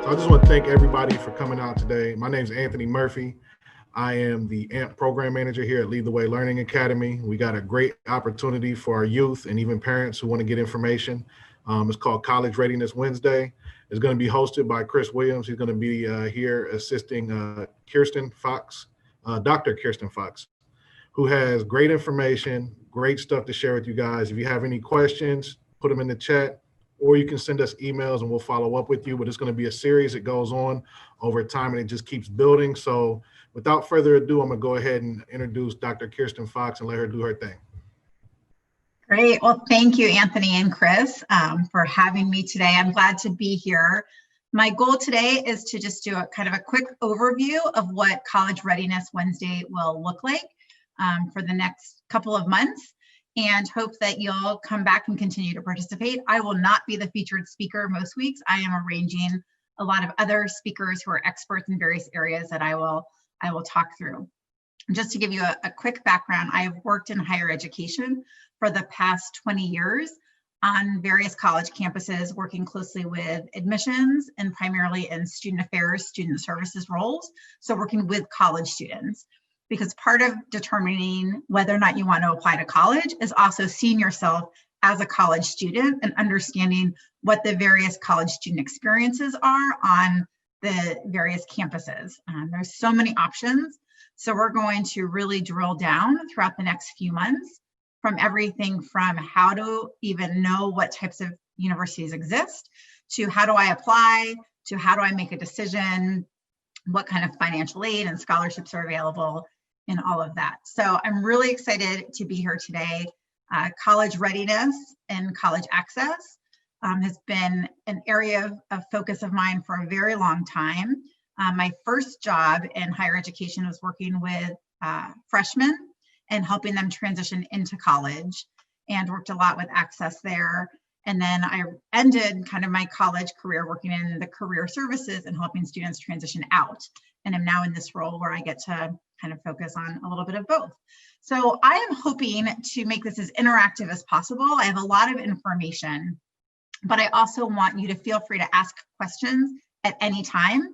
So I just want to thank everybody for coming out today. My name is Anthony Murphy. I am the AMP program manager here at Lead the Way Learning Academy. We got a great opportunity for our youth and even parents who want to get information. It's called College Readiness Wednesday. It's going to be hosted by Chris Williams. He's going to be here assisting Kirsten Fox, Dr. Kirsten Fox, who has great information, great stuff to share with you guys. If you have any questions, put them in the chat, or you can send us emails and we'll follow up with you. But it's going to be a series that goes on over time and it just keeps building. So without further ado, I'm going to go ahead and introduce Dr. Kirsten Fox and let her do her thing. Great. Well, thank you, Anthony and Chris, for having me today. I'm glad to be here. My goal today is to just do a kind of a quick overview of what College Readiness Wednesday will look like for the next couple of months, and hope that you'll come back and continue to participate. I will not be the featured speaker most weeks. I am arranging a lot of other speakers who are experts in various areas that I will talk through. Just to give you a quick background, I have worked in higher education for the past 20 years on various college campuses, working closely with admissions and primarily in student affairs, student services roles. So working with college students, because part of determining whether or not you want to apply to college is also seeing yourself as a college student and understanding what the various college student experiences are on the various campuses. There's so many options. So we're going to really drill down throughout the next few months from everything from how to even know what types of universities exist, to how do I apply, to how do I make a decision, what kind of financial aid and scholarships are available, and all of that. So I'm really excited to be here today. College readiness and college access has been an area of focus of mine for a very long time. My first job in higher education was working with freshmen and helping them transition into college, and worked a lot with access there. And then I ended kind of my college career working in the career services and helping students transition out. And I'm now in this role where I get to kind of focus on a little bit of both. So I am hoping to make this as interactive as possible. I have a lot of information, but I also want you to feel free to ask questions at any time.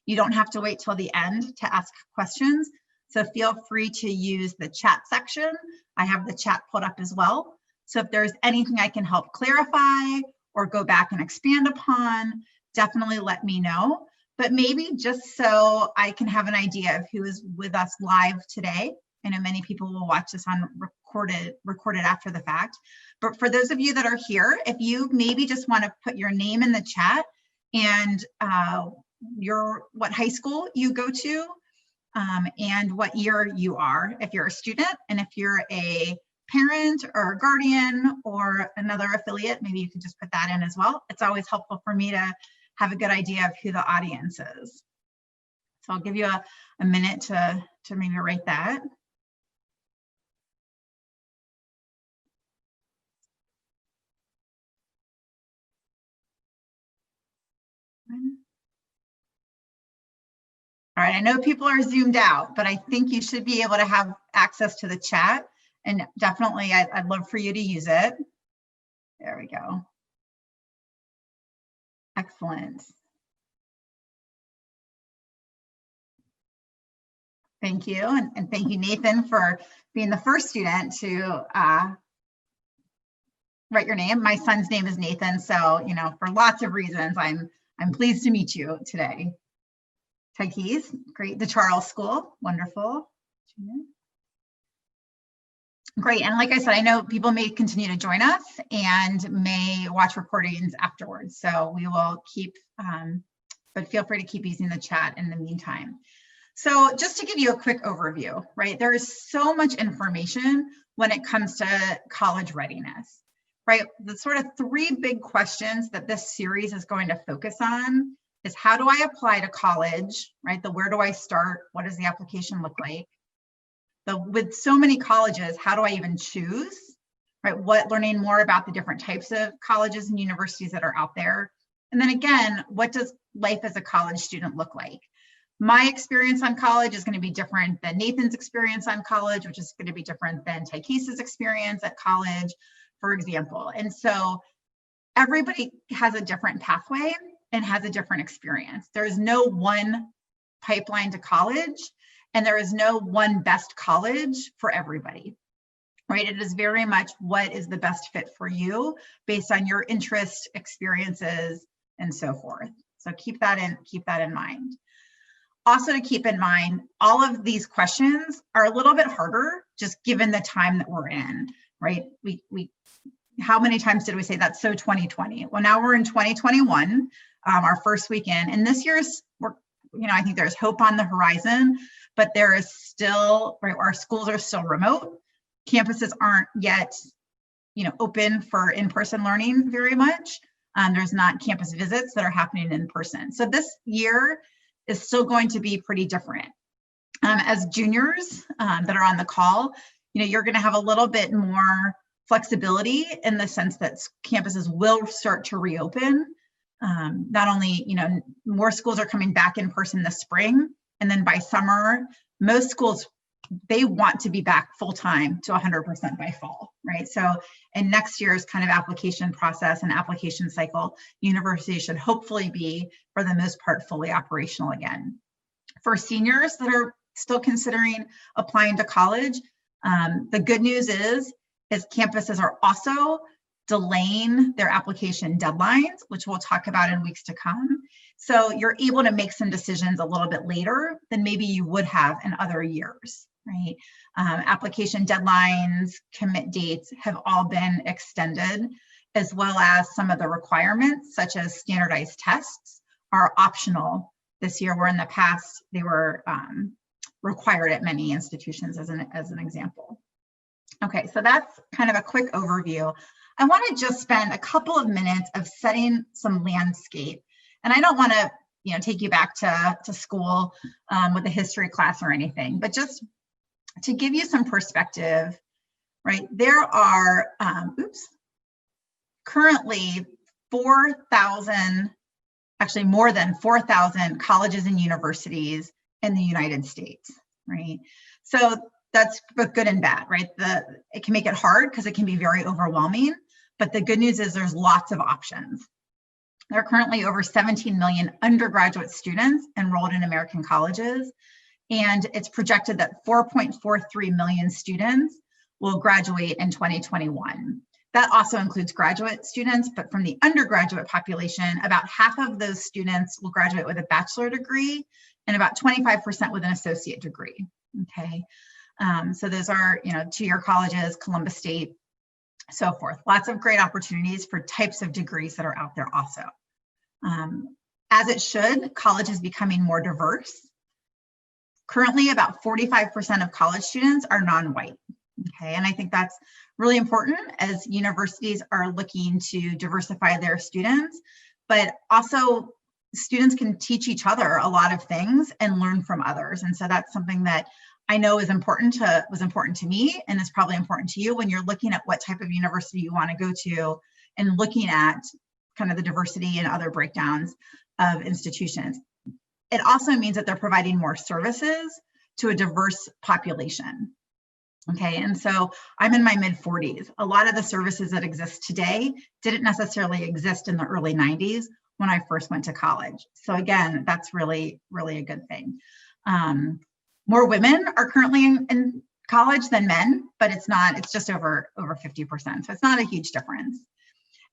You don't have to wait till the end to ask questions. So feel free to use the chat section. I have the chat pulled up as well. So if there's anything I can help clarify or go back and expand upon, definitely let me know. But maybe just so I can have an idea of who is with us live today. I know many people will watch this on recorded after the fact. But for those of you that are here, if you maybe just want to put your name in the chat and what high school you go to, and what year you are, if you're a student, and if you're a parent or a guardian or another affiliate, maybe you could just put that in as well. It's always helpful for me to have a good idea of who the audience is. So I'll give you a minute to maybe write that. All right, I know people are zoomed out, but I think you should be able to have access to the chat, and definitely I'd love for you to use it. There we go. Excellent. Thank you, and thank you, Nathan, for being the first student to write your name. My son's name is Nathan, so for lots of reasons, I'm pleased to meet you today. Tykees, great. The Charles School, wonderful. Great, and like I said, I know people may continue to join us and may watch recordings afterwards, so we will keep, but feel free to keep using the chat in the meantime. So just to give you a quick overview, right? There is so much information when it comes to college readiness, right? The sort of three big questions that this series is going to focus on is how do I apply to college, right? Where do I start? What does the application look like? With so many colleges, how do I even choose, right? Learning more about the different types of colleges and universities that are out there. And then again, what does life as a college student look like? My experience on college is going to be different than Nathan's experience on college, which is going to be different than Tykees's experience at college, for example. And so everybody has a different pathway. and has a different experience. There is no one pipeline to college, and there is no one best college for everybody, right? It is very much what is the best fit for you based on your interests, experiences, and so forth. So keep that in mind. Also to keep in mind, all of these questions are a little bit harder just given the time that we're in, right? How many times did we say that's so 2020? Well, now we're in 2021, our first weekend, and this year's, I think there's hope on the horizon, but there is still, right, our schools are still remote. Campuses aren't yet, open for in-person learning very much. There's not campus visits that are happening in person. So this year is still going to be pretty different. As juniors that are on the call, you're going to have a little bit more flexibility in the sense that campuses will start to reopen. Not only, more schools are coming back in person this spring, and then by summer, most schools, they want to be back full-time to 100% by fall, right? So in next year's kind of application process and application cycle, universities should hopefully be, for the most part, fully operational again. For seniors that are still considering applying to college, the good news is campuses are also delaying their application deadlines, which we'll talk about in weeks to come. So you're able to make some decisions a little bit later than maybe you would have in other years, right? Application deadlines, commit dates have all been extended, as well as some of the requirements, such as standardized tests, are optional this year, where in the past they were required at many institutions, as an example. Okay, so that's kind of a quick overview. I want to just spend a couple of minutes of setting some landscape. And I don't want to, take you back to school with a history class or anything, but just to give you some perspective, right? There are, currently 4,000, actually more than 4,000 colleges and universities in the United States, right? So that's both good and bad, right? It can make it hard because it can be very overwhelming, but the good news is there's lots of options. There are currently over 17 million undergraduate students enrolled in American colleges, and it's projected that 4.43 million students will graduate in 2021. That also includes graduate students, but from the undergraduate population, about half of those students will graduate with a bachelor degree and about 25% with an associate degree, okay? So those are, two-year colleges, Columbus State, so forth. Lots of great opportunities for types of degrees that are out there also. As it should, college is becoming more diverse. Currently, about 45% of college students are non-white, okay? And I think that's really important as universities are looking to diversify their students, but also students can teach each other a lot of things and learn from others. And so that's something that I know was important to me, and is probably important to you when you're looking at what type of university you want to go to and looking at kind of the diversity and other breakdowns of institutions. It also means that they're providing more services to a diverse population. Okay, and so I'm in my mid-40s. A lot of the services that exist today didn't necessarily exist in the early 90s when I first went to college. So again, that's really, really a good thing. More women are currently in college than men, but it's just over 50%. So it's not a huge difference.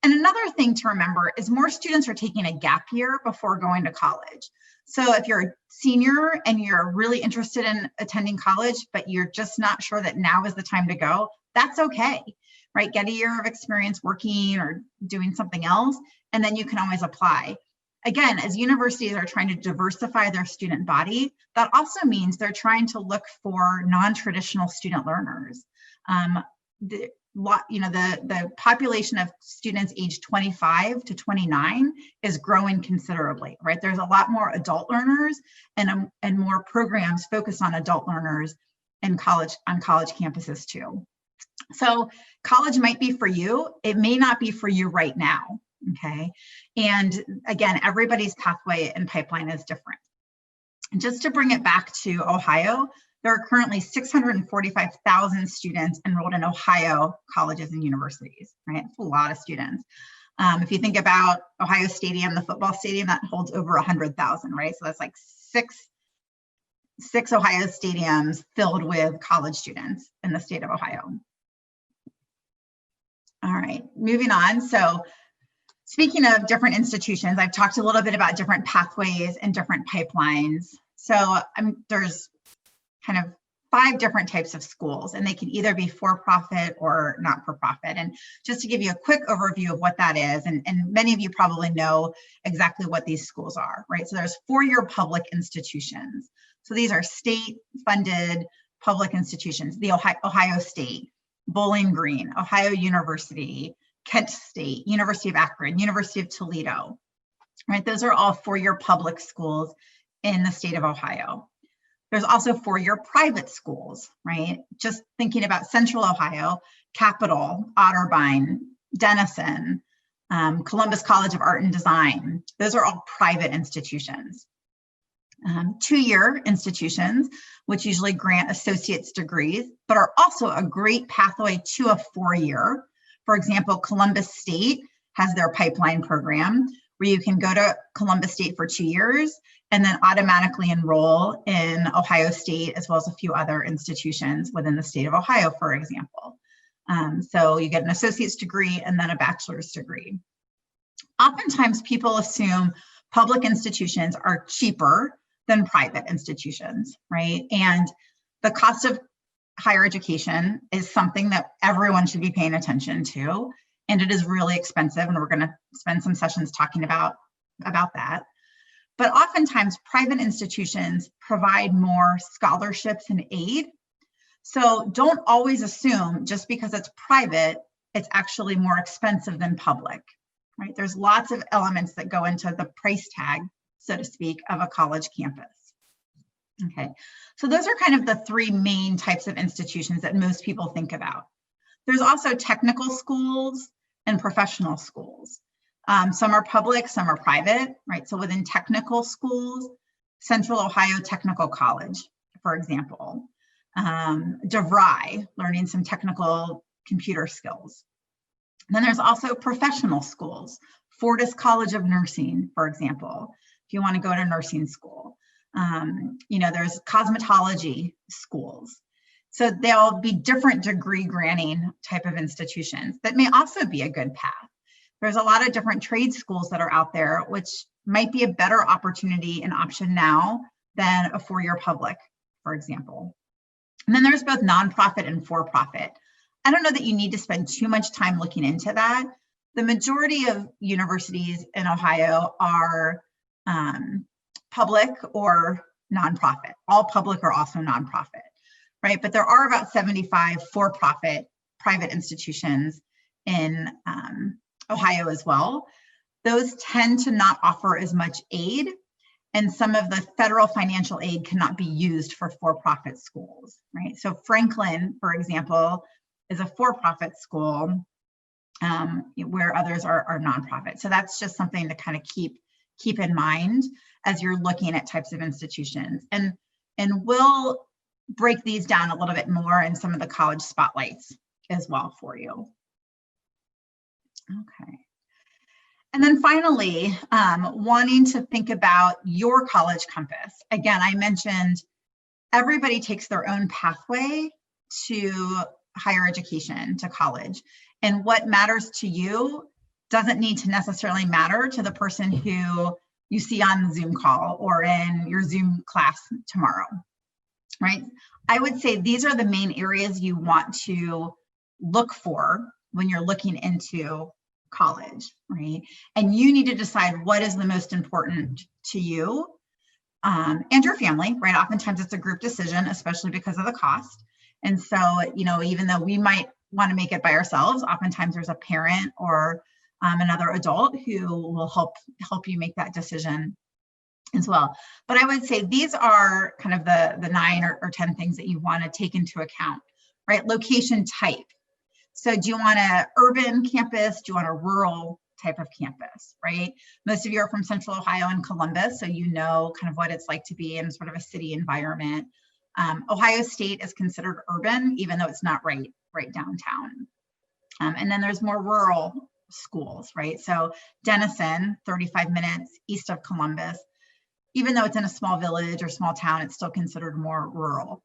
And another thing to remember is more students are taking a gap year before going to college. So if you're a senior and you're really interested in attending college, but you're just not sure that now is the time to go, that's okay, right? Get a year of experience working or doing something else, and then you can always apply. Again, as universities are trying to diversify their student body, that also means they're trying to look for non-traditional student learners. The population of students aged 25 to 29 is growing considerably, right? There's a lot more adult learners and more programs focused on adult learners on college campuses too. So college might be for you. It may not be for you right now, okay? And again, everybody's pathway and pipeline is different. And just to bring it back to Ohio, there are currently 645,000 students enrolled in Ohio colleges and universities, right? It's a lot of students. If you think about Ohio Stadium, the football stadium, that holds over 100,000, right? So that's like six Ohio stadiums filled with college students in the state of Ohio. All right, moving on. So speaking of different institutions, I've talked a little bit about different pathways and different pipelines. So there's kind of 5 different types of schools, and they can either be for-profit or not-for-profit. And just to give you a quick overview of what that is, and many of you probably know exactly what these schools are, right? So there's 4-year public institutions. So these are state-funded public institutions, the Ohio State, Bowling Green, Ohio University, Kent State, University of Akron, University of Toledo, right? Those are all 4-year public schools in the state of Ohio. There's also 4-year private schools, right? Just thinking about Central Ohio, Capital, Otterbein, Denison, Columbus College of Art and Design. Those are all private institutions. 2-year institutions, which usually grant associate's degrees, but are also a great pathway to a 4-year. For example, Columbus State has their pipeline program where you can go to Columbus State for 2 years and then automatically enroll in Ohio State, as well as a few other institutions within the state of Ohio, for example. So you get an associate's degree and then a bachelor's degree. Oftentimes people assume public institutions are cheaper than private institutions, right? And the cost of higher education is something that everyone should be paying attention to, and it is really expensive, and we're going to spend some sessions talking about that. But oftentimes private institutions provide more scholarships and aid. So don't always assume just because it's private, it's actually more expensive than public, right? There's lots of elements that go into the price tag, so to speak, of a college campus. Okay, so those are kind of the 3 main types of institutions that most people think about. There's also technical schools and professional schools. Some are public, some are private, right? So within technical schools, Central Ohio Technical College, for example, DeVry, learning some technical computer skills. And then there's also professional schools, Fortis College of Nursing, for example, if you want to go to nursing school. There's cosmetology schools. So there'll be different degree granting type of institutions that may also be a good path. There's a lot of different trade schools that are out there, which might be a better opportunity and option now than a 4-year public, for example. And then there's both nonprofit and for-profit. I don't know that you need to spend too much time looking into that. The majority of universities in Ohio are public or nonprofit. All public are also nonprofit, right? But there are about 75 for-profit private institutions in Ohio as well. Those tend to not offer as much aid, and some of the federal financial aid cannot be used for for-profit schools, right? So Franklin, for example, is a for-profit school where others are nonprofit. So that's just something to kind of keep in mind as you're looking at types of institutions. And we'll break these down a little bit more in some of the college spotlights as well for you. Okay. And then finally, wanting to think about your college compass. Again, I mentioned everybody takes their own pathway to higher education, to college. And what matters to you doesn't need to necessarily matter to the person who you see on the Zoom call or in your Zoom class tomorrow, right? I would say these are the main areas you want to look for when you're looking into college, right? And you need to decide what is the most important to you and your family, right? Oftentimes it's a group decision, especially because of the cost. And so, even though we might want to make it by ourselves, oftentimes there's a parent or another adult who will help you make that decision as well. But I would say these are kind of the 9 or 10 things that you want to take into account, right? Location type. So do you want an urban campus? Do you want a rural type of campus, right? Most of you are from Central Ohio and Columbus, so you know kind of what it's like to be in sort of a city environment. Ohio State is considered urban, even though it's not right downtown. And then there's more rural schools, right? So Denison, 35 minutes east of Columbus, even though it's in a small village or small town, it's still considered more rural,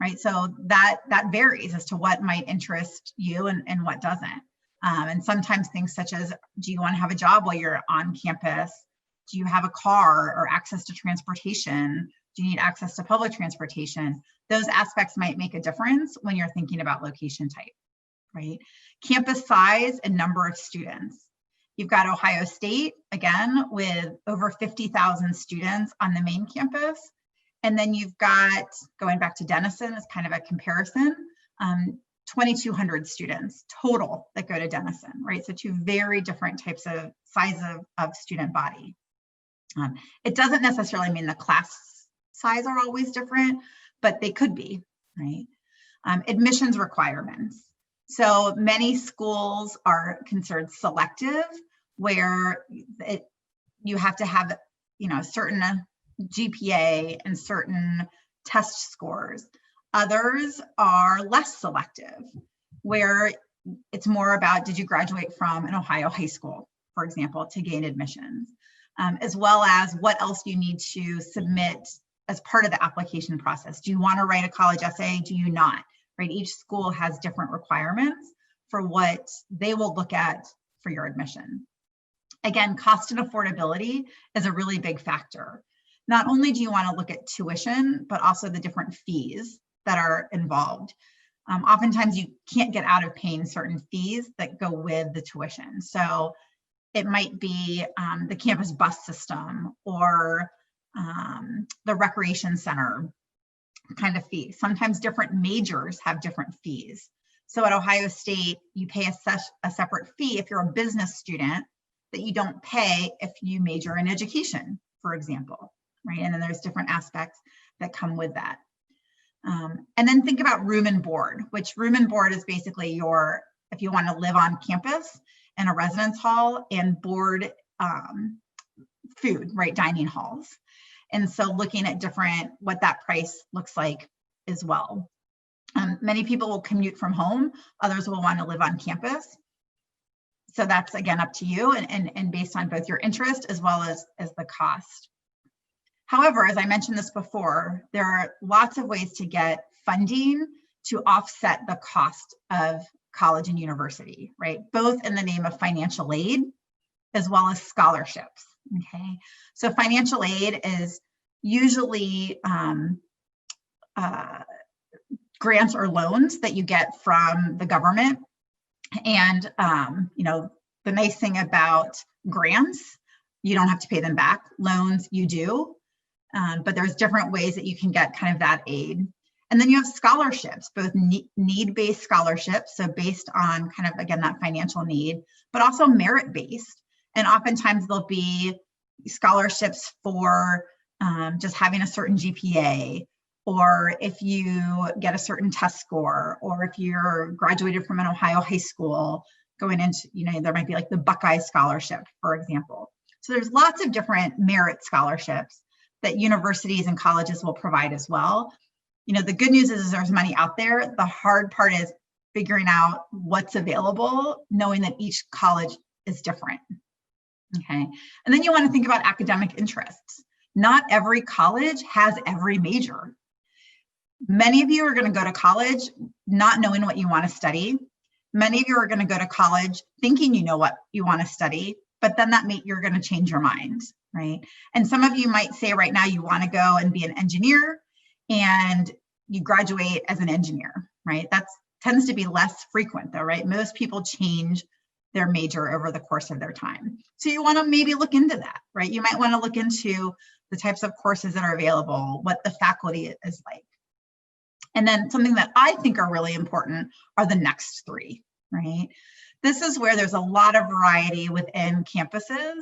right? So that varies as to what might interest you and what doesn't. And sometimes things such as, do you want to have a job while you're on campus? Do you have a car or access to transportation? Do you need access to public transportation? Those aspects might make a difference when you're thinking about location type, right? Campus size and number of students. You've got Ohio State, again, with over 50,000 students on the main campus. And then you've got, going back to Denison as kind of a comparison, 2,200 students total that go to Denison, right? So two very different types of size of student body. It doesn't necessarily mean the class size are always different, but they could be, right? Admissions requirements. So many schools are considered selective, where you have to have, a certain GPA and certain test scores. Others are less selective, where it's more about, did you graduate from an Ohio high school, for example, to gain admissions, as well as what else you need to submit as part of the application process. Do you want to write a college essay? Do you not? Right? Each school has different requirements for what they will look at for your admission. Again, cost and affordability is a really big factor. Not only do you want to look at tuition, but also the different fees that are involved. Oftentimes you can't get out of paying certain fees that go with the tuition. So it might be the campus bus system or the recreation center kind of fee. Sometimes different majors have different fees. So at Ohio State, you pay a separate fee if you're a business student that you don't pay if you major in education, for example, right? And then there's different aspects that come with that. And then think about room and board, which room and board is basically if you want to live on campus in a residence hall and board food, right? Dining halls. And so looking at what that price looks like as well. Many people will commute from home. Others will want to live on campus. So that's, again, up to you and based on both your interest as well as the cost. However, as I mentioned this before, there are lots of ways to get funding to offset the cost of college and university, right? Both in the name of financial aid as well as scholarships, okay? So financial aid is usually grants or loans that you get from the government. And, the nice thing about grants, you don't have to pay them back. Loans, you do. But there's different ways that you can get kind of that aid. And then you have scholarships, both need-based scholarships, so based on kind of, again, that financial need, but also merit-based. And oftentimes there'll be scholarships for just having a certain GPA, or if you get a certain test score, or if you're graduated from an Ohio high school, going into, there might be like the Buckeye Scholarship, for example. So there's lots of different merit scholarships that universities and colleges will provide as well. The good news is there's money out there. The hard part is figuring out what's available, knowing that each college is different, okay? And then you want to think about academic interests. Not every college has every major. Many of you are going to go to college not knowing what you want to study. Many of you are going to go to college thinking you know what you want to study, but then you're going to change your mind, right? And some of you might say right now you want to go and be an engineer, and you graduate as an engineer, right? That tends to be less frequent though, right? Most people change their major over the course of their time. So you want to maybe look into that, right? You might want to look into the types of courses that are available, what the faculty is like. And then something that I think are really important are the next three, right? This is where there's a lot of variety within campuses.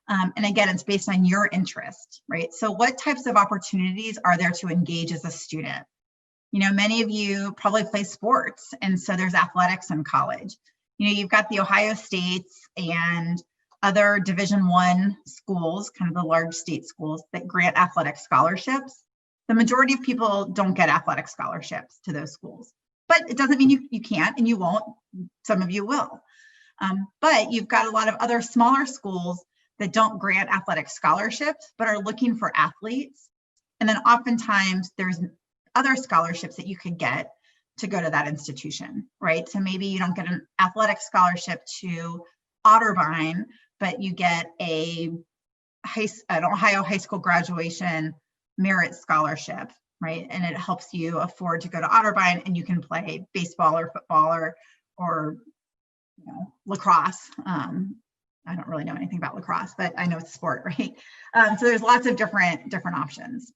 And again, it's based on your interest, right? So what types of opportunities are there to engage as a student? Many of you probably play sports, and so there's athletics in college. You've got the Ohio States and other Division I schools, kind of the large state schools that grant athletic scholarships. The majority of people don't get athletic scholarships to those schools, but it doesn't mean you can't and you won't. Some of you will. But you've got a lot of other smaller schools that don't grant athletic scholarships, but are looking for athletes. And then oftentimes there's other scholarships that you could get to go to that institution, right? So maybe you don't get an athletic scholarship to Otterbein, but you get an Ohio high school graduation merit scholarship, right? And it helps you afford to go to Otterbein, and you can play baseball or football or lacrosse. I don't really know anything about lacrosse, but I know it's a sport, right? So there's lots of different options.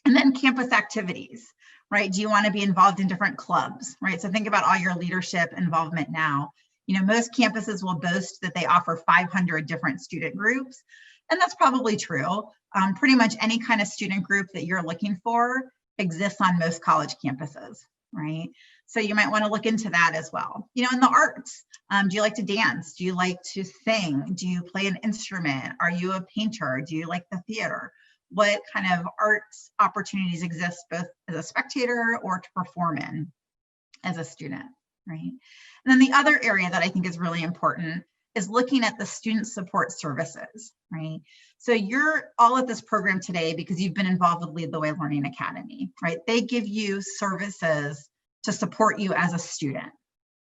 And then campus activities, right? Do you want to be involved in different clubs, right? So think about all your leadership involvement now. Most campuses will boast that they offer 500 different student groups, and that's probably true. Pretty much any kind of student group that you're looking for exists on most college campuses, right? So you might want to look into that as well. In the arts, do you like to dance? Do you like to sing? Do you play an instrument? Are you a painter? Do you like the theater? What kind of arts opportunities exist both as a spectator or to perform in as a student, right? And then the other area that I think is really important is looking at the student support services, right? So you're all at this program today because you've been involved with Lead the Way Learning Academy, right? They give you services to support you as a student,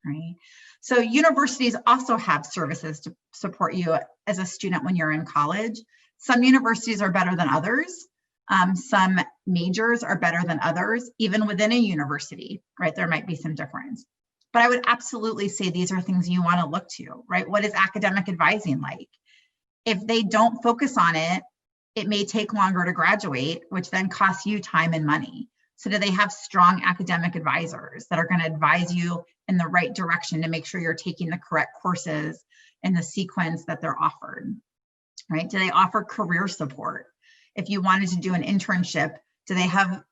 right? So universities also have services to support you as a student when you're in college. Some universities are better than others. Some majors are better than others, even within a university, right? There might be some difference. But I would absolutely say these are things you want to look to, right? What is academic advising like? If they don't focus on it, it may take longer to graduate, which then costs you time and money. So do they have strong academic advisors that are going to advise you in the right direction to make sure you're taking the correct courses in the sequence that they're offered, right? Do they offer career support? If you wanted to do an internship, do they have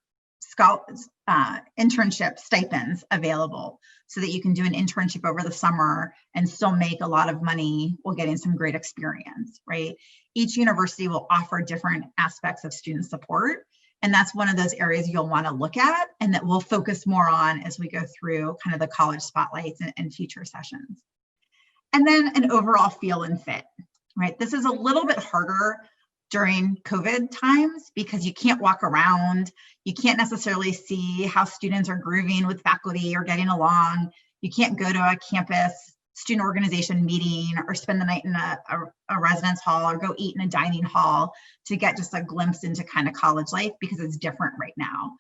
internship stipends available so that you can do an internship over the summer and still make a lot of money while getting some great experience, right? Each university will offer different aspects of student support. And that's one of those areas you'll want to look at and that we'll focus more on as we go through kind of the college spotlights and future sessions. And then an overall feel and fit, right? This is a little bit harder during COVID times because you can't walk around. You can't necessarily see how students are grooving with faculty or getting along. You can't go to a campus student organization meeting or spend the night in a residence hall or go eat in a dining hall to get just a glimpse into kind of college life because it's different right now.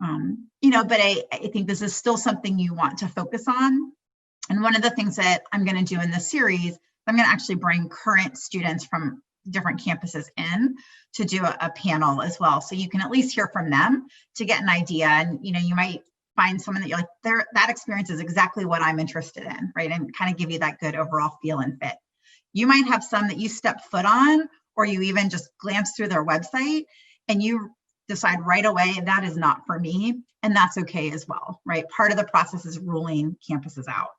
But I think this is still something you want to focus on. And one of the things that I'm going to do in this series, I'm going to actually bring current students from different campuses in to do a panel as well. So you can at least hear from them to get an idea. And, you might find someone that you're like, that experience is exactly what I'm interested in, right? And kind of give you that good overall feel and fit. You might have some that you step foot on, or you even just glance through their website and you decide right away, that is not for me. And that's okay as well, right? Part of the process is ruling campuses out.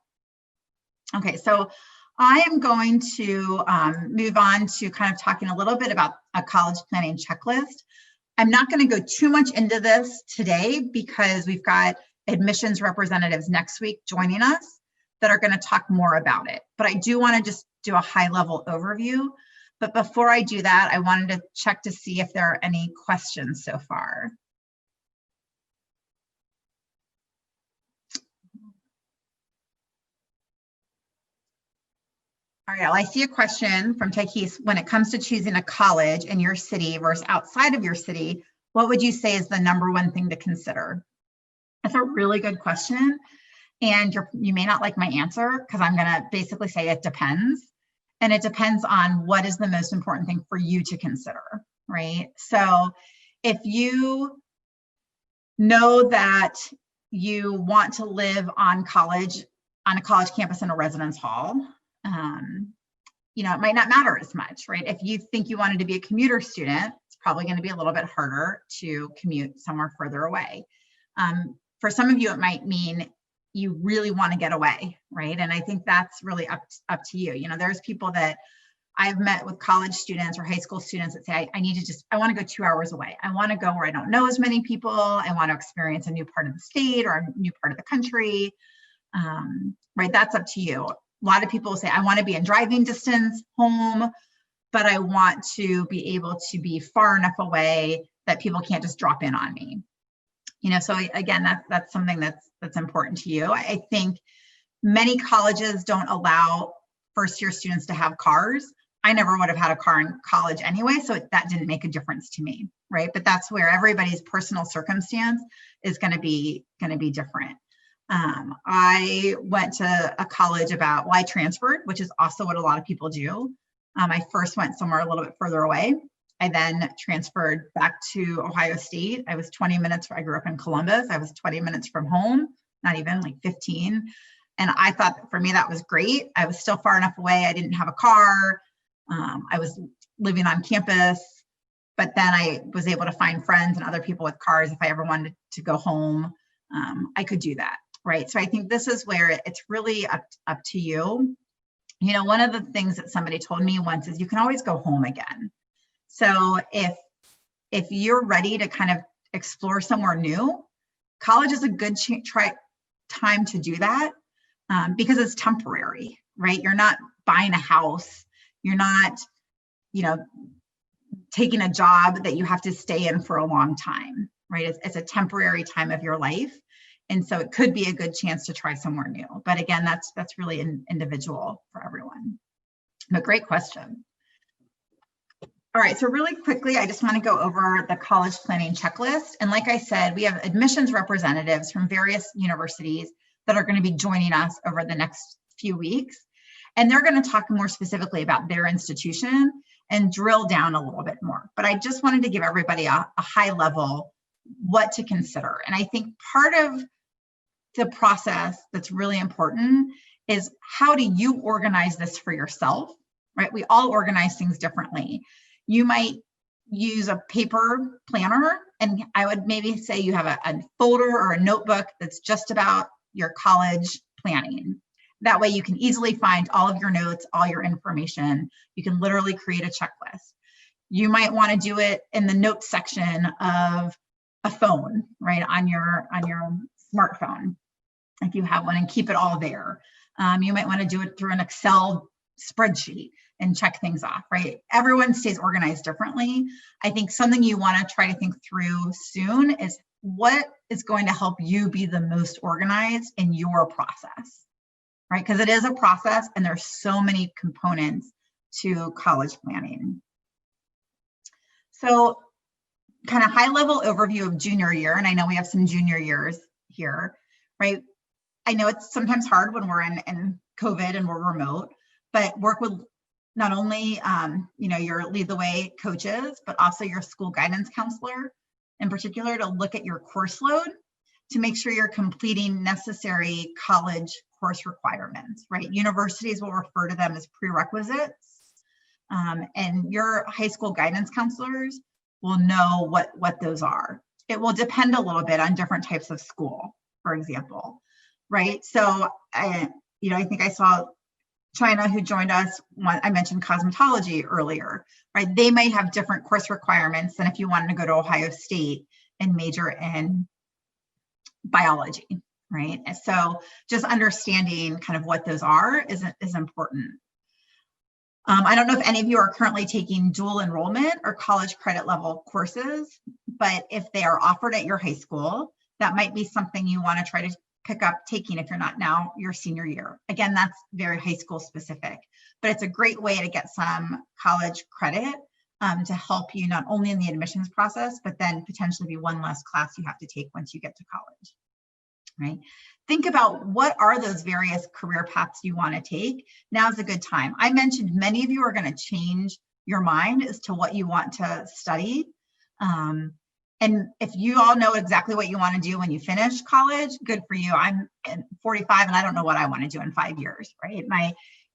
Okay, so I am going to move on to kind of talking a little bit about a college planning checklist. I'm not going to go too much into this today because we've got admissions representatives next week joining us that are going to talk more about it. But I do want to just do a high-level overview. But before I do that, I wanted to check to see if there are any questions so far. All right, well, I see a question from Taikis. When it comes to choosing a college in your city versus outside of your city, what would you say is the number one thing to consider? That's a really good question. And you may not like my answer because I'm gonna basically say it depends. And it depends on what is the most important thing for you to consider, right? So if you know that you want to live on a college campus in a residence hall, it might not matter as much, right? If you think you wanted to be a commuter student, it's probably going to be a little bit harder to commute somewhere further away. For some of you, it might mean you really want to get away, right? And I think that's really up to you. There's people that I've met with college students or high school students that say, I want to go 2 hours away. I want to go where I don't know as many people. I want to experience a new part of the state or a new part of the country, right? That's up to you. lot of people say, I want to be in driving distance home, but I want to be able to be far enough away that people can't just drop in on me. So again, that's something that's important to you. I think many colleges don't allow first-year students to have cars. I never would have had a car in college anyway, so that didn't make a difference to me, right? But that's where everybody's personal circumstance is going to be different. I went to a college I transferred, which is also what a lot of people do. I first went somewhere a little bit further away. I then transferred back to Ohio State. I was 20 minutes, I grew up in Columbus. I was 20 minutes from home, not even, like 15. And I thought that for me, that was great. I was still far enough away. I didn't have a car. I was living on campus, but then I was able to find friends and other people with cars. If I ever wanted to go home, I could do that, right? So I think this is where it's really up to you. One of the things that somebody told me once is you can always go home again. So if you're ready to kind of explore somewhere new, college is a good time to do that because it's temporary, right? You're not buying a house. You're not, taking a job that you have to stay in for a long time, right? It's a temporary time of your life. And so it could be a good chance to try somewhere new. But again, that's really individual for everyone. But great question. All right, so really quickly, I just want to go over the college planning checklist. And like I said, we have admissions representatives from various universities that are going to be joining us over the next few weeks. And they're going to talk more specifically about their institution and drill down a little bit more. But I just wanted to give everybody a high level what to consider. And I think part of the process that's really important is how do you organize this for yourself, right? We all organize things differently. You might use a paper planner, and I would maybe say you have a folder or a notebook that's just about your college planning. That way you can easily find all of your notes, all your information. You can literally create a checklist. You might want to do it in the notes section of a phone, right, on your smartphone, if you have one, and keep it all there. You might want to do it through an Excel spreadsheet and check things off, right? Everyone stays organized differently. I think something you want to try to think through soon is what is going to help you be the most organized in your process, right? Because it is a process and there's so many components to college planning. So kind of high level overview of junior year, and I know we have some junior years here, right? I know it's sometimes hard when we're in COVID and we're remote, but work with not only your Lead the Way coaches, but also your school guidance counselor in particular to look at your course load to make sure you're completing necessary college course requirements, right? Universities will refer to them as prerequisites, and your high school guidance counselors will know what those are. It will depend a little bit on different types of school, for example, right? So, I think I saw China who joined us. I mentioned cosmetology earlier, right? They may have different course requirements than if you wanted to go to Ohio State and major in biology, right? So just understanding kind of what those are is important. I don't know if any of you are currently taking dual enrollment or college credit level courses, but if they are offered at your high school, that might be something you want to try to pick up taking if you're not now your senior year. Again, that's very high school specific, but it's a great way to get some college credit to help you not only in the admissions process, but then potentially be one less class you have to take once you get to college, right? Think about what are those various career paths you want to take. Now's a good time. I mentioned many of you are going to change your mind as to what you want to study. And if you all know exactly what you want to do when you finish college, good for you. I'm 45 and I don't know what I want to do in 5 years, right?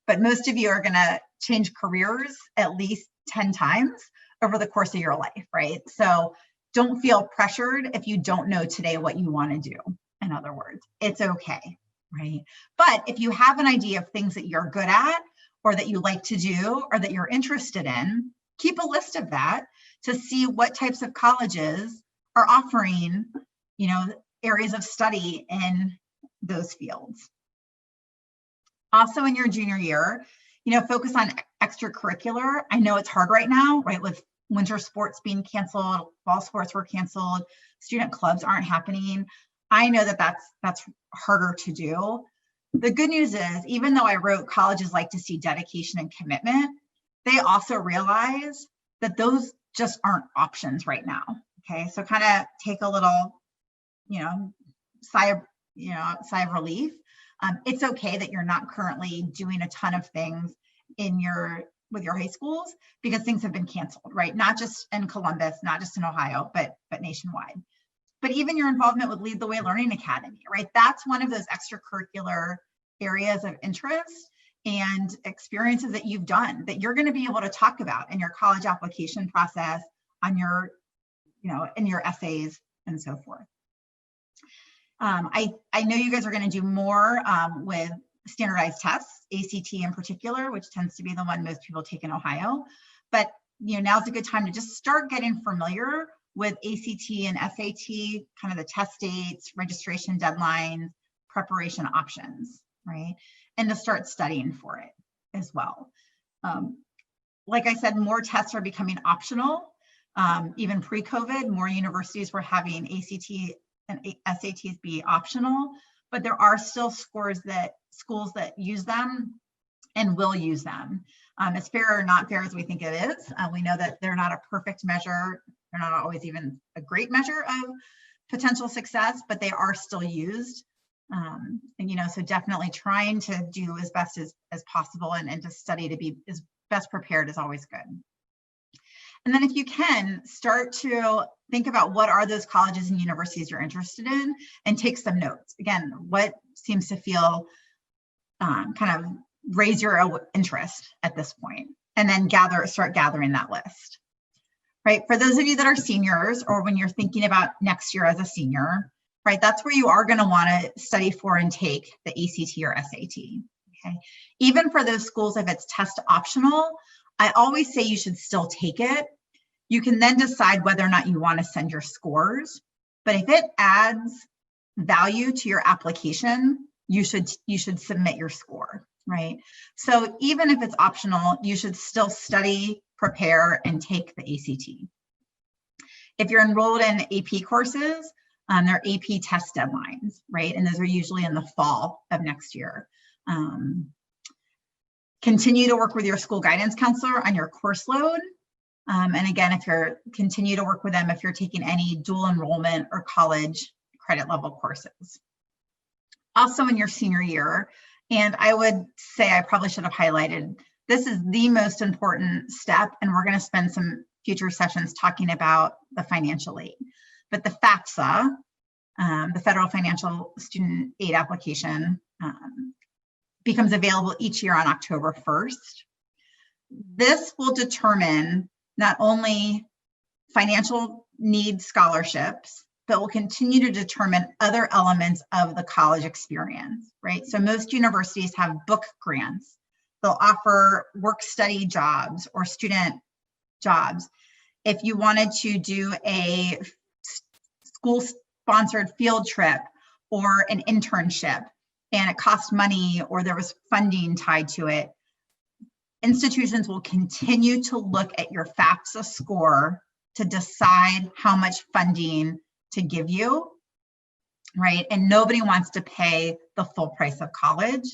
But most of you are going to change careers at least 10 times over the course of your life, right? So don't feel pressured if you don't know today what you want to do. In other words, it's okay, right? But if you have an idea of things that you're good at or that you like to do or that you're interested in, keep a list of that to see what types of colleges are offering, areas of study in those fields. Also in your junior year, focus on extracurricular. I know it's hard right now, right? With winter sports being canceled, fall sports were canceled, student clubs aren't happening. I know that that's harder to do. The good news is, even though I wrote colleges like to see dedication and commitment, they also realize that those just aren't options right now. Okay, so kind of take a little, sigh of relief. It's okay that you're not currently doing a ton of things with your high schools, because things have been canceled, right? Not just in Columbus, not just in Ohio, but nationwide. But even your involvement with Lead the Way Learning Academy, right? That's one of those extracurricular areas of interest and experiences that you've done that you're going to be able to talk about in your college application process, on your, in your essays and so forth. I know you guys are going to do more with standardized tests, ACT in particular, which tends to be the one most people take in Ohio. But now's a good time to just start getting familiar with ACT and SAT, kind of the test dates, registration deadlines, preparation options, right? And to start studying for it as well. Like I said, more tests are becoming optional. Even pre-COVID, more universities were having ACT and SATs be optional, but there are still schools that use them and will use them. As fair or not fair as we think it is, we know that they're not a perfect measure. They're not always even a great measure of potential success, but they are still used. And so definitely trying to do as best as possible and to study to be as best prepared is always good. And then if you can, start to think about what are those colleges and universities you're interested in and take some notes. Again, what seems to feel kind of raise your interest at this point, and then start gathering that list. Right, for those of you that are seniors, or when you're thinking about next year as a senior, right, that's where you are going to want to study for and take the ACT or SAT. Okay, even for those schools, if it's test optional, I always say you should still take it. You can then decide whether or not you want to send your scores, but if it adds value to your application, you should submit your score, right? So even if it's optional, you should still study, prepare, and take the ACT. If you're enrolled in AP courses, they're AP test deadlines, right? And those are usually in the fall of next year. Continue to work with your school guidance counselor on your course load. And again, continue to work with them if you're taking any dual enrollment or college credit level courses. Also in your senior year, and I would say I probably should have highlighted, this is the most important step, and we're going to spend some future sessions talking about the financial aid. But the FAFSA, the Federal Financial Student Aid Application, becomes available each year on October 1st. This will determine not only financial need scholarships, but will continue to determine other elements of the college experience, right? So most universities have book grants. They'll offer work-study jobs or student jobs. If you wanted to do a school-sponsored field trip or an internship and it cost money or there was funding tied to it, institutions will continue to look at your FAFSA score to decide how much funding to give you, right? And nobody wants to pay the full price of college.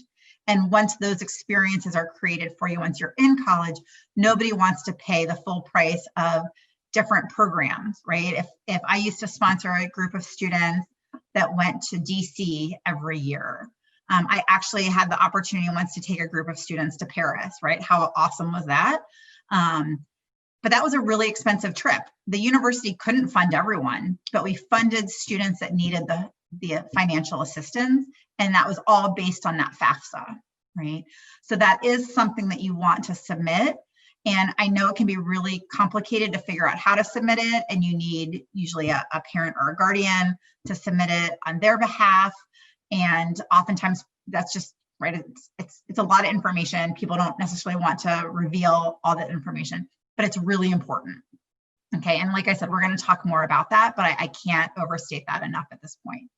And once those experiences are created for you, once you're in college, nobody wants to pay the full price of different programs, right? If I used to sponsor a group of students that went to DC every year, I actually had the opportunity once to take a group of students to Paris, right? How awesome was that? But that was a really expensive trip. The university couldn't fund everyone, but we funded students that needed the financial assistance, and that was all based on that FAFSA, right? So that is something that you want to submit. And I know it can be really complicated to figure out how to submit it, and you need usually a parent or a guardian to submit it on their behalf. And oftentimes that's just, right, it's a lot of information. People don't necessarily want to reveal all that information, but it's really important. Okay, and like I said, we're going to talk more about that, but I can't overstate that enough at this point.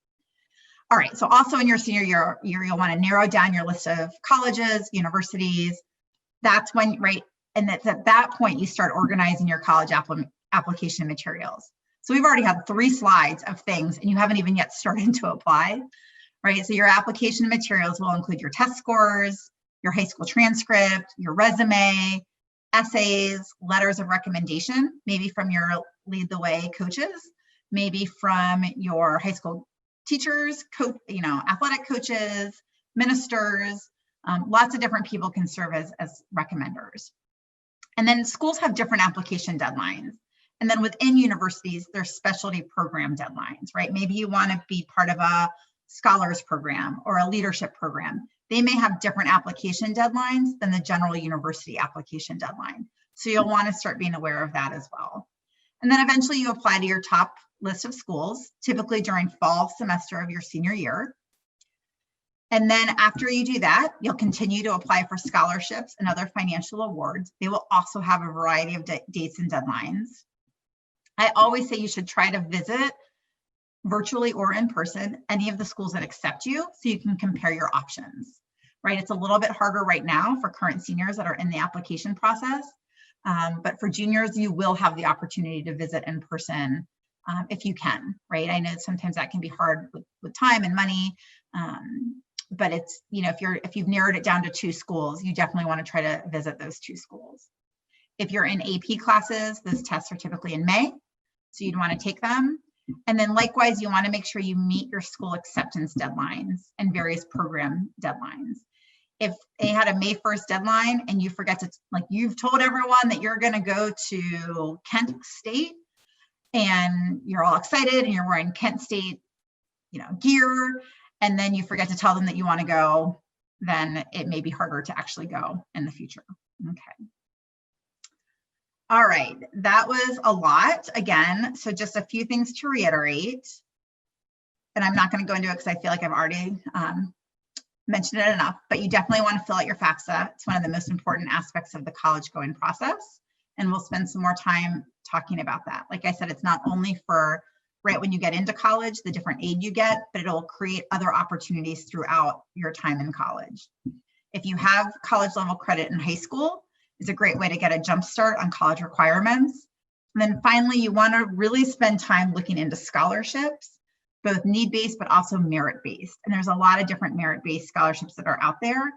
All right, so also in your senior year, you'll want to narrow down your list of colleges, universities. That's when, right, and that's at that point you start organizing your college application materials. So we've already had 3 slides of things and you haven't even yet started to apply, right? So your application materials will include your test scores, your high school transcript, your resume, essays, letters of recommendation, maybe from your Lead the Way coaches, maybe from your high school teachers, athletic coaches, ministers, lots of different people can serve as recommenders. And then schools have different application deadlines. And then within universities, there's specialty program deadlines, right? Maybe you want to be part of a scholars program or a leadership program. They may have different application deadlines than the general university application deadline. So you'll want to start being aware of that as well. And then eventually you apply to your top list of schools, typically during fall semester of your senior year. And then after you do that, you'll continue to apply for scholarships and other financial awards. They will also have a variety of dates and deadlines. I always say you should try to visit virtually or in person any of the schools that accept you so you can compare your options, right? It's a little bit harder right now for current seniors that are in the application process, but for juniors, you will have the opportunity to visit in person if you can, right? I know sometimes that can be hard with time and money, but it's, if you've narrowed it down to 2 schools, you definitely want to try to visit those 2 schools. If you're in AP classes, those tests are typically in May, so you'd want to take them. And then likewise, you want to make sure you meet your school acceptance deadlines and various program deadlines. If they had a May 1st deadline and you forget to, you've told everyone that you're going to go to Kent State and you're all excited and you're wearing Kent State, gear, and then you forget to tell them that you want to go, then it may be harder to actually go in the future. Okay. All right, that was a lot again. So just a few things to reiterate, and I'm not going to go into it because I feel like I've already mentioned it enough, but you definitely want to fill out your FAFSA. It's one of the most important aspects of the college going process, and we'll spend some more time talking about that. Like I said, it's not only for right when you get into college, the different aid you get, but it'll create other opportunities throughout your time in college. If you have college level credit in high school, it's a great way to get a jump start on college requirements. And then finally, you want to really spend time looking into scholarships, both need-based, but also merit-based. And there's a lot of different merit-based scholarships that are out there.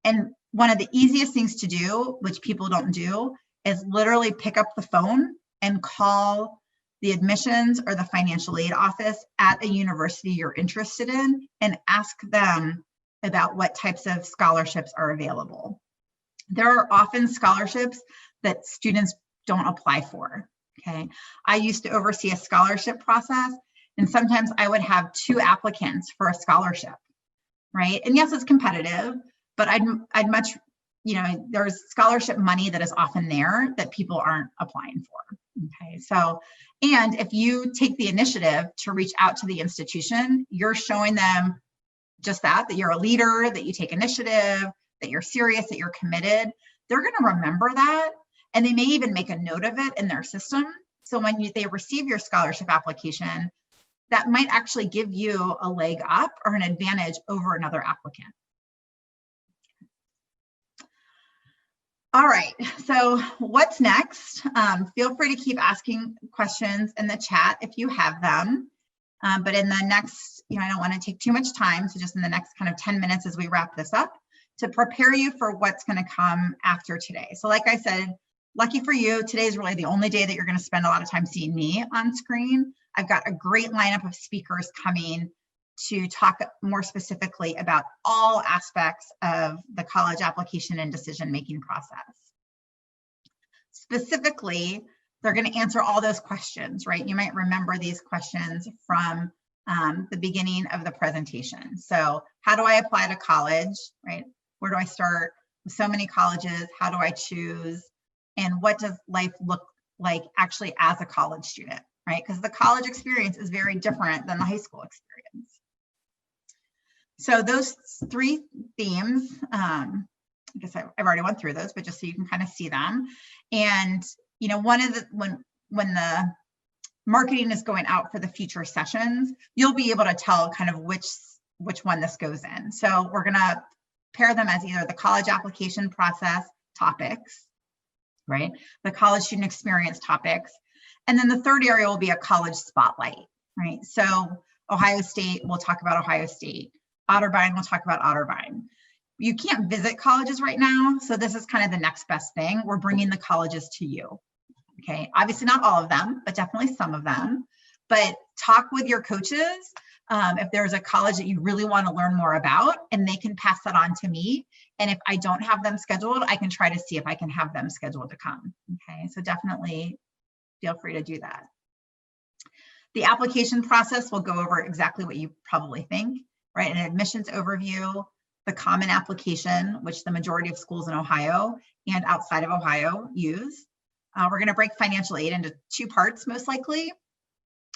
And one of the easiest things to do, which people don't do, is literally pick up the phone and call the admissions or the financial aid office at a university you're interested in and ask them about what types of scholarships are available. There are often scholarships that students don't apply for, okay? I used to oversee a scholarship process, and sometimes I would have 2 applicants for a scholarship, right? And yes, it's competitive, but I'd much, there's scholarship money that is often there that people aren't applying for, okay? So, and if you take the initiative to reach out to the institution, you're showing them just that you're a leader, that you take initiative, that you're serious, that you're committed. They're going to remember that, and they may even make a note of it in their system. So when they receive your scholarship application, that might actually give you a leg up or an advantage over another applicant. All right, so what's next? Feel free to keep asking questions in the chat if you have them. But in the next, I don't want to take too much time, so just in the next kind of 10 minutes as we wrap this up, to prepare you for what's going to come after today. So like I said, lucky for you, today is really the only day that you're going to spend a lot of time seeing me on screen. I've got a great lineup of speakers coming to talk more specifically about all aspects of the college application and decision-making process. Specifically, they're going to answer all those questions, right? You might remember these questions from the beginning of the presentation. So how do I apply to college, right? Where do I start? With so many colleges, how do I choose? And what does life look like actually as a college student, right? Because the college experience is very different than the high school experience. So those 3 themes, I guess I've already went through those, but just so you can kind of see them. And, one of the, when the marketing is going out for the future sessions, you'll be able to tell kind of which one this goes in. So we're gonna pair them as either the college application process topics, right? The college student experience topics. And then the third area will be a college spotlight, right? So Ohio State, we'll talk about Ohio State. Otterbein, we'll talk about Otterbein. You can't visit colleges right now, so this is kind of the next best thing. We're bringing the colleges to you, okay? Obviously not all of them, but definitely some of them. But talk with your coaches if there's a college that you really want to learn more about, and they can pass that on to me. And if I don't have them scheduled, I can try to see if I can have them scheduled to come, okay? So definitely feel free to do that. The application process will go over exactly what you probably think, right? An admissions overview, the common application, which the majority of schools in Ohio and outside of Ohio use. We're going to break financial aid into two parts, most likely.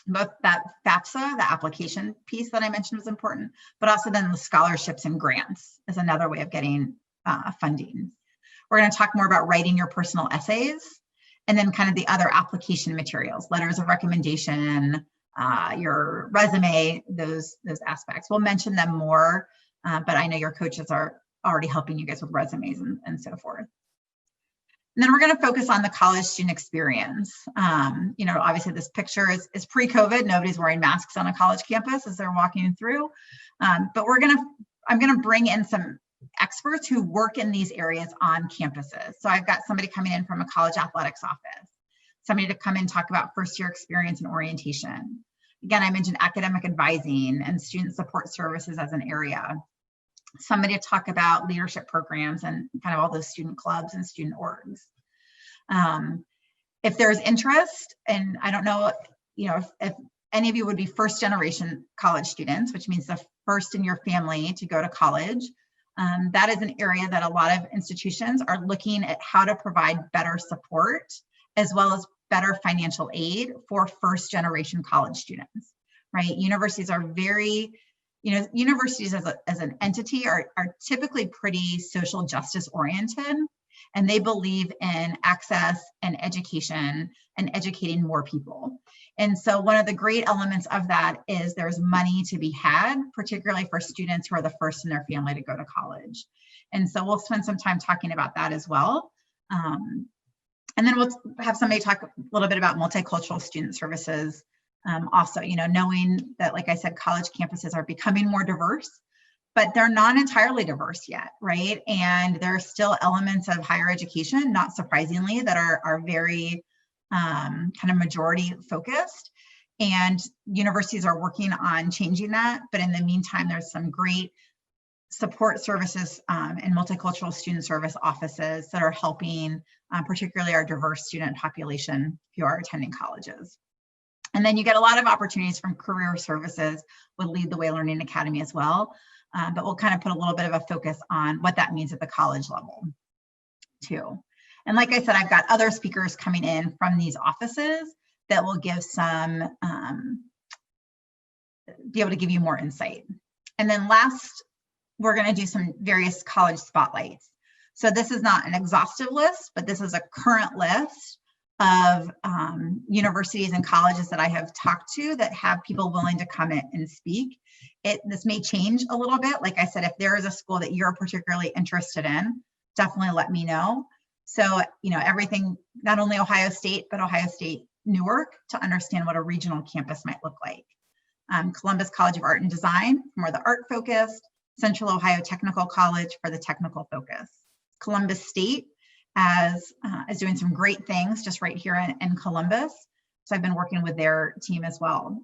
Both that FAFSA, the application piece that I mentioned was important, but also then the scholarships and grants is another way of getting funding. We're going to talk more about writing your personal essays, and then kind of the other application materials, letters of recommendation, your resume, those aspects. We'll mention them more, but I know your coaches are already helping you guys with resumes and so forth. And then we're going to focus on the college student experience. You know, obviously this picture is pre-COVID. Nobody's wearing masks on a college campus as they're walking through. But I'm going to bring in some experts who work in these areas on campuses. So I've got somebody coming in from a college athletics office, somebody to come in and talk about first year experience and orientation. Again, I mentioned academic advising and student support services as an area. Somebody to talk about leadership programs and kind of all those student clubs and student orgs. If there's interest, and I don't know, you know, if any of you would be first generation college students, which means the first in your family to go to college, that is an area that a lot of institutions are looking at how to provide better support as well as better financial aid for first generation college students, right? Universities are very, you know, universities as an entity are typically pretty social justice oriented, and they believe in access and education and educating more people. And so one of the great elements of that is there's money to be had, particularly for students who are the first in their family to go to college. And so we'll spend some time talking about that as well. And then we'll have somebody talk a little bit about multicultural student services. Also, you know, knowing that, like I said, college campuses are becoming more diverse, but they're not entirely diverse yet, right? And there are still elements of higher education, not surprisingly, that are very kind of majority focused. And universities are working on changing that. But in the meantime, there's some great support services and multicultural student service offices that are helping particularly our diverse student population who are attending colleges. And then you get a lot of opportunities from career services with Lead the Way Learning Academy as well. But we'll kind of put a little bit of a focus on what that means at the college level too. And like I said, I've got other speakers coming in from these offices that will give some, be able to give you more insight. And then last, we're going to do some various college spotlights. So this is not an exhaustive list, but this is a current list of universities and colleges that I have talked to that have people willing to come in and speak. This may change a little bit. Like I said, if there is a school that you're particularly interested in, definitely let me know. So, you know, everything, not only Ohio State, but Ohio State Newark, to understand what a regional campus might look like. Columbus College of Art and Design, more the art focused. Central Ohio Technical College for the technical focus. Columbus State is doing some great things just right here in Columbus. So I've been working with their team as well.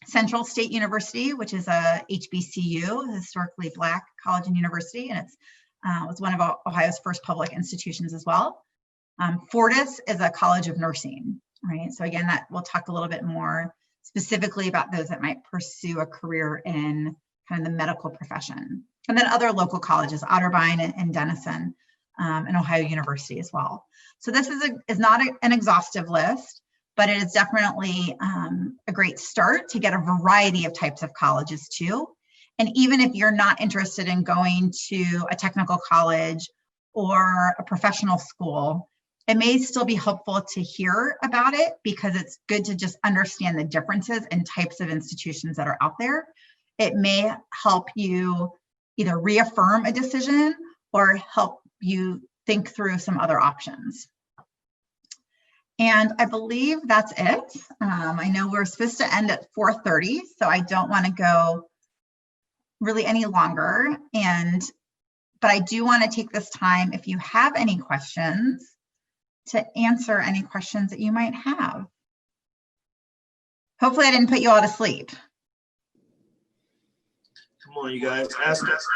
Central State University, which is a HBCU, historically Black college and university, and it's was one of Ohio's first public institutions as well. Fortis is a college of nursing, right? So again, that we'll talk a little bit more specifically about those that might pursue a career in kind of the medical profession. And then other local colleges, Otterbein and Denison, and Ohio University as well. So this is not an exhaustive list, but it is definitely a great start to get a variety of types of colleges too. And even if you're not interested in going to a technical college or a professional school, It may still be helpful to hear about it because it's good to just understand the differences in types of institutions that are out there. It may help you either reaffirm a decision or help you think through some other options. And I believe that's it. I know we're supposed to end at 4:30, so I don't want to go really any longer. But I do want to take this time, if you have any questions, to answer any questions that you might have. Hopefully I didn't put you all to sleep. Come on, you guys, ask us.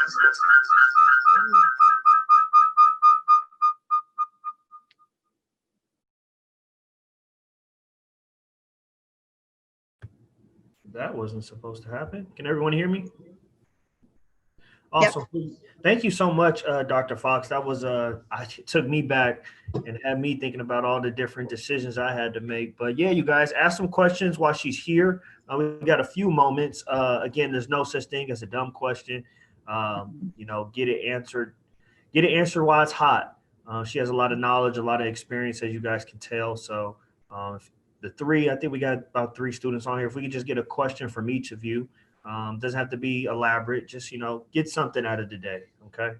That wasn't supposed to happen. Can everyone hear me? Awesome. Yep. Thank you so much, Dr. Fox. That was took me back and had me thinking about all the different decisions I had to make. But yeah, you guys, ask some questions while she's here. We got a few moments. Again, there's no such thing as a dumb question. You know, get it answered while it's hot. She has a lot of knowledge, a lot of experience, as you guys can tell. So I think we got about 3 students on here. If we could just get a question from each of you. Doesn't have to be elaborate, just, you know, get something out of the day, okay?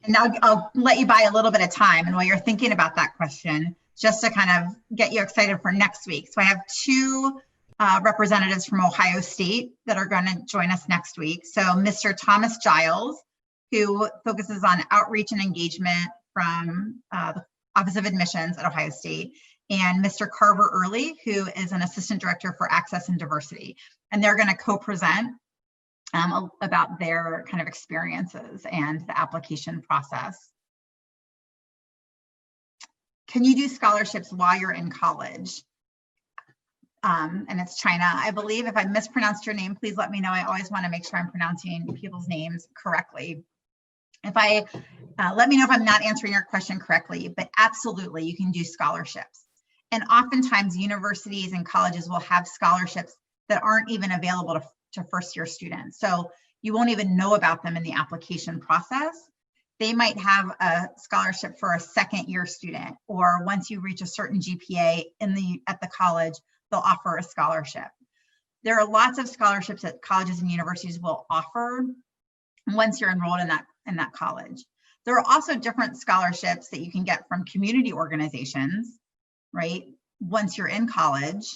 And now I'll let you buy a little bit of time. And while you're thinking about that question, just to kind of get you excited for next week. So I have 2 representatives from Ohio State that are going to join us next week. So Mr. Thomas Giles, who focuses on outreach and engagement from the Office of Admissions at Ohio State, and Mr. Carver Early, who is an assistant director for access and diversity. And they're going to co-present about their kind of experiences and the application process. Can you do scholarships while you're in college? And it's China. I believe if I mispronounced your name, please let me know. I always want to make sure I'm pronouncing people's names correctly. Let me know if I'm not answering your question correctly, but absolutely, you can do scholarships. And oftentimes universities and colleges will have scholarships that aren't even available to first-year students. So you won't even know about them in the application process. They might have a scholarship for a second-year student, or once you reach a certain GPA at the college, they'll offer a scholarship. There are lots of scholarships that colleges and universities will offer once you're enrolled in that college. There are also different scholarships that you can get from community organizations, right? Once you're in college.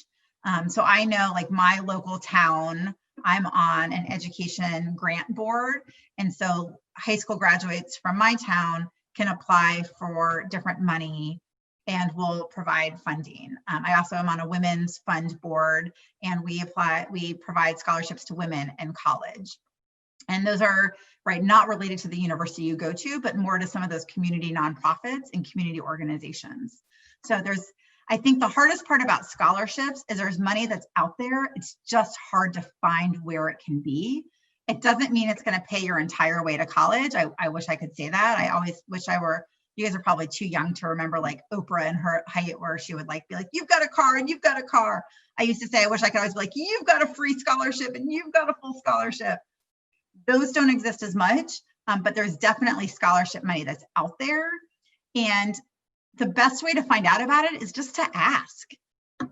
So I know, like, my local town, I'm on an education grant board. And so high school graduates from my town can apply for different money and will provide funding. I also am on a women's fund board, and we provide scholarships to women in college. And those are, right, not related to the university you go to, but more to some of those community nonprofits and community organizations. So I think the hardest part about scholarships is there's money that's out there. It's just hard to find where it can be. It doesn't mean it's going to pay your entire way to college. I wish I could say that. I always wish you guys are probably too young to remember, like, Oprah and her height, where she would, like, be like, you've got a car and you've got a car. I used to say, I wish I could always be like, you've got a free scholarship and you've got a full scholarship. Those don't exist as much, but there's definitely scholarship money that's out there. And the best way to find out about it is just to ask.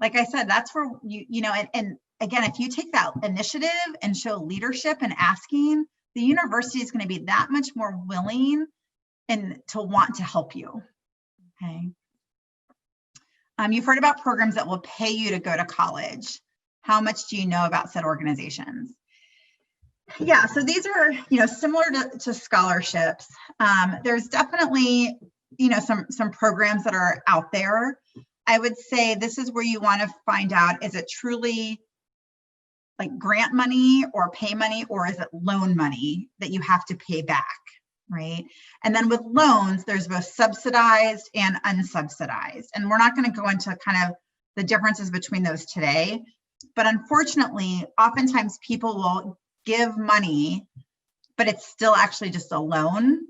Like I said, that's where you know, and again, if you take that initiative and show leadership and asking, the university is going to be that much more willing and to want to help you. Okay. You've heard about programs that will pay you to go to college. How much do you know about said organizations? Yeah, so these are, you know, similar to scholarships. There's definitely, you know, some programs that are out there. I would say this is where you want to find out, is it truly like grant money or pay money, or is it loan money that you have to pay back, right? And then with loans, there's both subsidized and unsubsidized. And we're not going to go into kind of the differences between those today. But unfortunately, oftentimes people will give money, but it's still actually just a loan.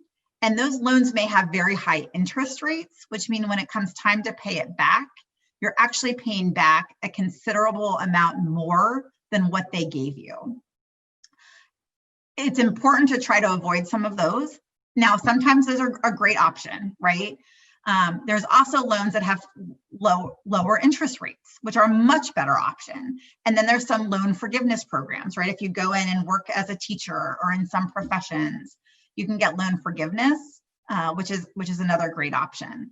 And those loans may have very high interest rates, which mean when it comes time to pay it back, you're actually paying back a considerable amount more than what they gave you. It's important to try to avoid some of those. Now, sometimes those are a great option, right? There's also loans that have lower interest rates, which are a much better option. And then there's some loan forgiveness programs, right? If you go in and work as a teacher or in some professions, you can get loan forgiveness, which is another great option.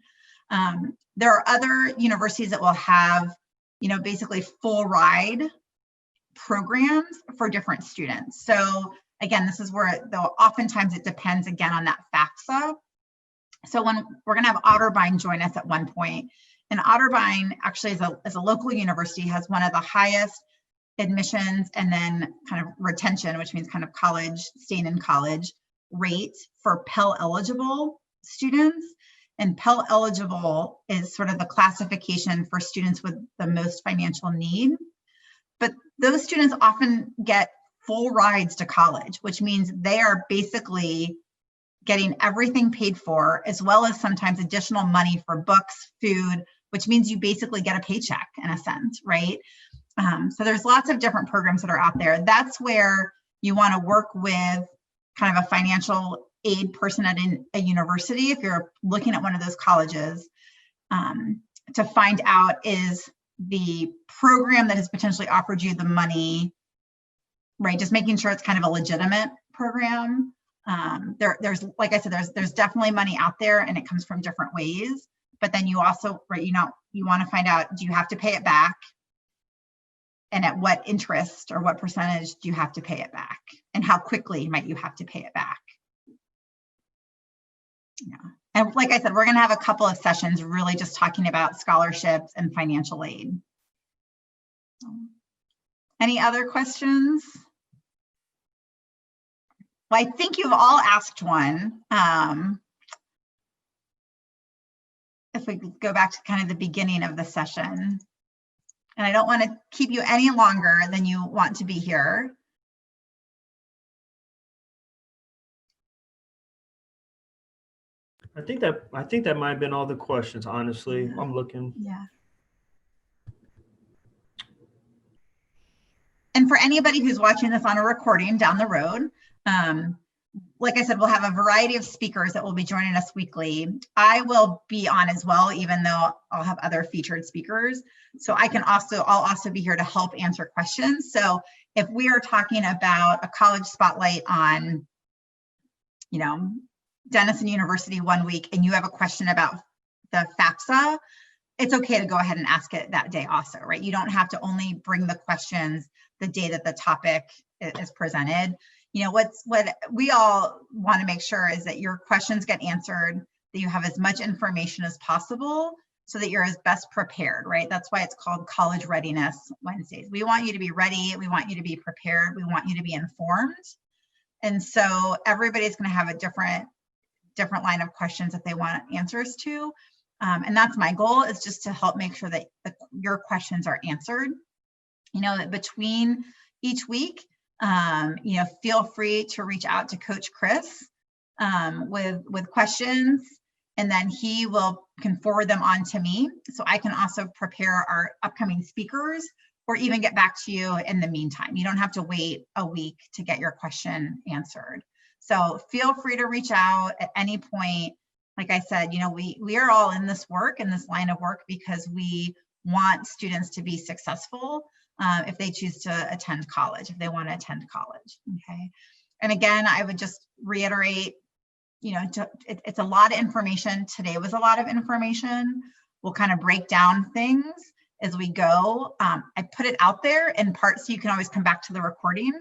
There are other universities that will have, basically full ride programs for different students. So again, this is where, though, oftentimes it depends again on that FAFSA. So when we're going to have Otterbein join us at one point, and Otterbein actually is a local university, has one of the highest admissions and then kind of retention, which means kind of college, staying in college rates for Pell eligible students. And Pell eligible is sort of the classification for students with the most financial need. But those students often get full rides to college, which means they are basically getting everything paid for, as well as sometimes additional money for books, food, which means you basically get a paycheck in a sense, right? So there's lots of different programs that are out there. That's where you want to work with kind of a financial aid person at a university, if you're looking at one of those colleges, to find out, is the program that has potentially offered you the money, right? Just making sure it's kind of a legitimate program. There's, like I said, there's definitely money out there, and it comes from different ways. But then you also, right, you want to find out, do you have to pay it back? And at what interest or what percentage do you have to pay it back? And how quickly might you have to pay it back? Yeah. And like I said, we're going to have a couple of sessions really just talking about scholarships and financial aid. Any other questions? Well, I think you've all asked one. If we go back to kind of the beginning of the session, and I don't want to keep you any longer than you want to be here. I think that might have been all the questions, honestly. Yeah. I'm looking. Yeah. And for anybody who's watching this on a recording down the road, like I said, we'll have a variety of speakers that will be joining us weekly. I will be on as well, even though I'll have other featured speakers. So I'll also be here to help answer questions. So if we are talking about a college spotlight on, Denison University one week, and you have a question about the FAFSA, it's okay to go ahead and ask it that day also, right? You don't have to only bring the questions the day that the topic is presented. What we all want to make sure is that your questions get answered, that you have as much information as possible so that you're as best prepared, right? That's why it's called College Readiness Wednesdays. We want you to be ready. We want you to be prepared. We want you to be informed. And so everybody's going to have a different line of questions that they want answers to. And that's my goal, is just to help make sure that your questions are answered. That between each week, feel free to reach out to Coach Chris with questions, and then he can forward them on to me, so I can also prepare our upcoming speakers, or even get back to you in the meantime. You don't have to wait a week to get your question answered. So feel free to reach out at any point. Like I said, we are all in this work, in this line of work, because we want students to be successful if they choose to attend college, if they want to attend college, okay? And again, I would just reiterate, it's a lot of information. Today was a lot of information. We'll kind of break down things as we go. I put it out there in part so you can always come back to the recording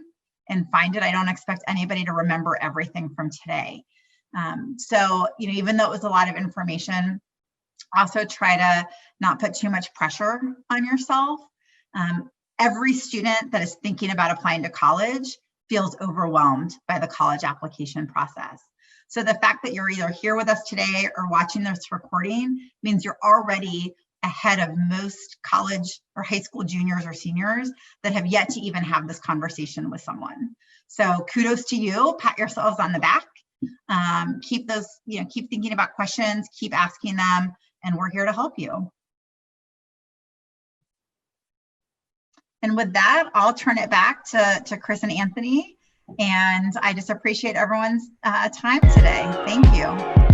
and find it. I don't expect anybody to remember everything from today. So, even though it was a lot of information, also try to not put too much pressure on yourself. Every student that is thinking about applying to college feels overwhelmed by the college application process. So the fact that you're either here with us today or watching this recording means you're already ahead of most college or high school juniors or seniors that have yet to even have this conversation with someone. So kudos to you, pat yourselves on the back. Keep thinking about questions, keep asking them, and we're here to help you. And with that, I'll turn it back to Chris and Anthony. And I just appreciate everyone's time today. Thank you.